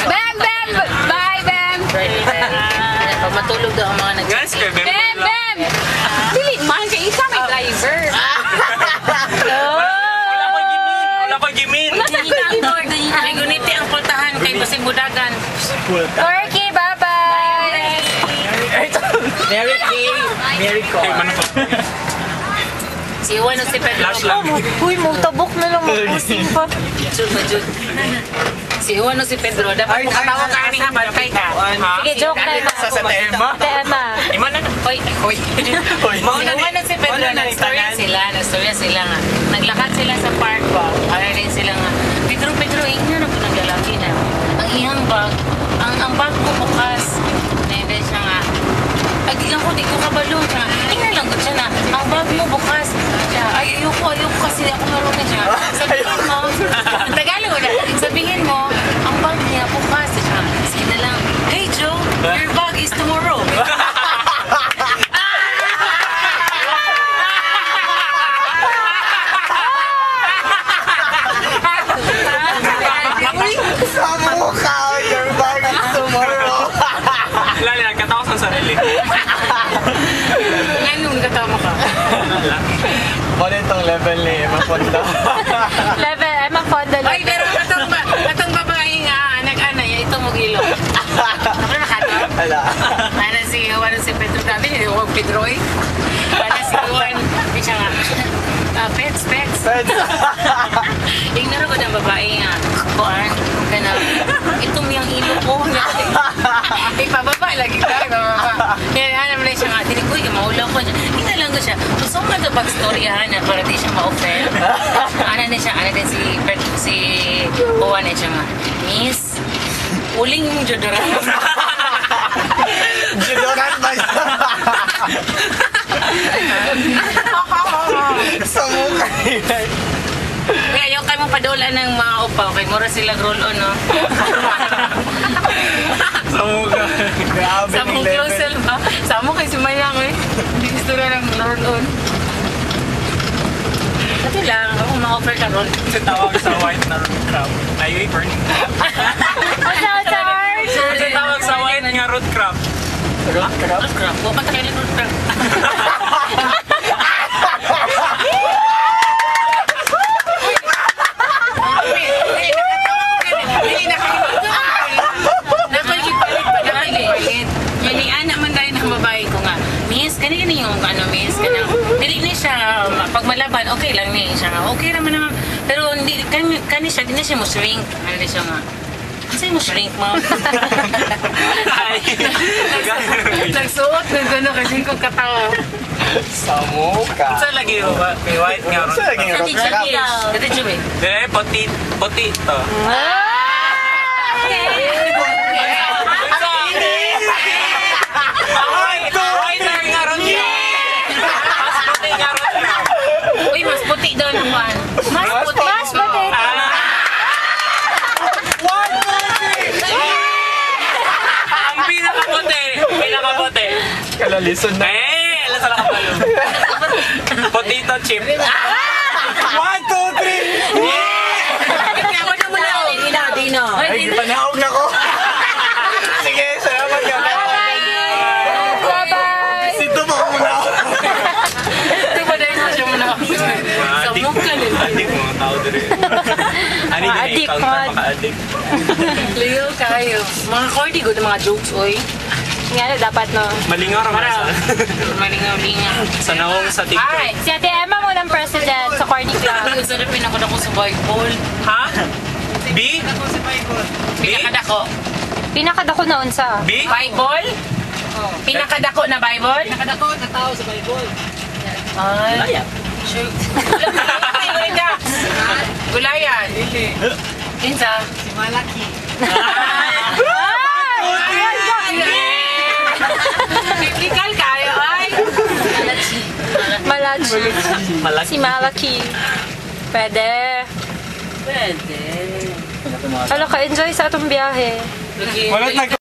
Bem! Bem! Bye, Bem! Pag matulog daw ang mga Guys, kay Bem. Bem! Bem! Dili, man, kay isa may driver. Wala ko gimin. May guniti ang pultahan kay Basing Budagan. Corky, bye-bye! Mary Kay. Mary Ko. Kay man Si Juan o si Pedro. Flash lang. Uy, mutabok na lang mag-pusing pa. Si Juan o si Pedro. Dapat mo katawag ka ni Habal kay ka. Sige, joke na yun. Sa tema. Tema. Iman na. Hoy, hoy. Mauna Juan o si Pedro, nag-storya sila nga. Naglakad sila sa park ba? Kaya rin sila nga. Pedro, inyo na po naglalaki na. Ang iyang bag, ang bag ko bukas. Nende siya nga. Agi lang ko, di ko kabalo siya. Tingnan lang ko siya na, ang bag mo bukas. Siya, ay, ayoko kasi ako marunong siya. Sabihin mo, Tagalog ko na, sabihin mo, ang bag niya bukas. Siya, sige na lang, hey Joe, your bag is tomorrow. Sa mukha, your bag is tomorrow. Lali, nagkatawa sa sarili. Ngayon, katama ka. Ano itong level ni Emma Fonda? Level, Emma Fonda. Ay, pero atong babae nga, nag-anay, ito mo gilo. Ako na makato? Wala. Ano si Pedro David, huwag Pedro eh. Ano si Juan, di siya nga, pets. Ignore ko ng babae nga, kuan, kana, itong yung ilo ko. Ipababa lagi ka, ibababa. Kaya alam na siya nga, dili ko, maulaw ko siya. Hindi lang ko siya, gusto mo ito backstoryahan na para di siya ma-offend. Ano din si Juan na siya nga, Miss, uling yung jodoran. Judoran ba yun? Sa mukha yun. Kaya ayaw kayo mong padulan ng mga upaw, kay mura sila roll-on, no? Sa mukha. Grabe Sa ng mong level. close ba? Sa mo kay si Mayang, eh. Hindi gusto na ng roll-on. Kasi lang, ako ma-offer ka roll. Kasi tawag sa white na root crab. Ay, burning crab. What's up, Charles? Kasi tawag sa white nga root crab. Root crab? Roll crab. Huwag pa tayo roll crab. Ganyan yung miss, ganyan. Dili ni siya, pag malaban, okay lang niya siya nga. Okay naman naman. Pero hindi, kani siya, hindi siya mo shrink. Ano siya nga. Kasi mo shrink mo. Ay. Nagsuot ng gano'n kasi kong katawa. Sa mukha. Sa lagi mo ba? May white nga root Sa lagi crab. root crab. Dati Jubi. Dire, puti to. Uy, mas puti daw naman. Mas puti. Mas puti. Ang pinakaputi. Kalalison na. Alam sa nakapalo. Potato chip. 1, 2, 3. Dino. Ay, panahog na ko. Sige, salamat ka. Bye-bye! Sito mo muna ako. Ito ba dahil mo siya muna? Sa mukha nila. Adik mga tao dire. Ano din Adik, ikaw man. na maka-adik. Leo kayo. Mga cordy good mga jokes, oy. Nga na dapat, no? Malingaw naman sa. Malingaw-lingaw. Sa nawong sa TikTok. Ay! Si Ate Emma mo ng president sa Corny Club. Ang sarap pinakot ako sa ball. Ha? B? Pinakadako. Pinakadako na unsa. B? Bible? Pinakadako na Bible? Nakadako na tao sa Bible. Ay. Shoot. Gulayan. Kinsa? Si Malaki. Biblical kayo, ay. Malachi. Malaki. Si Malaki. Pwede. Pwede. Hala ka, enjoy sa atong biyahe. Lagi.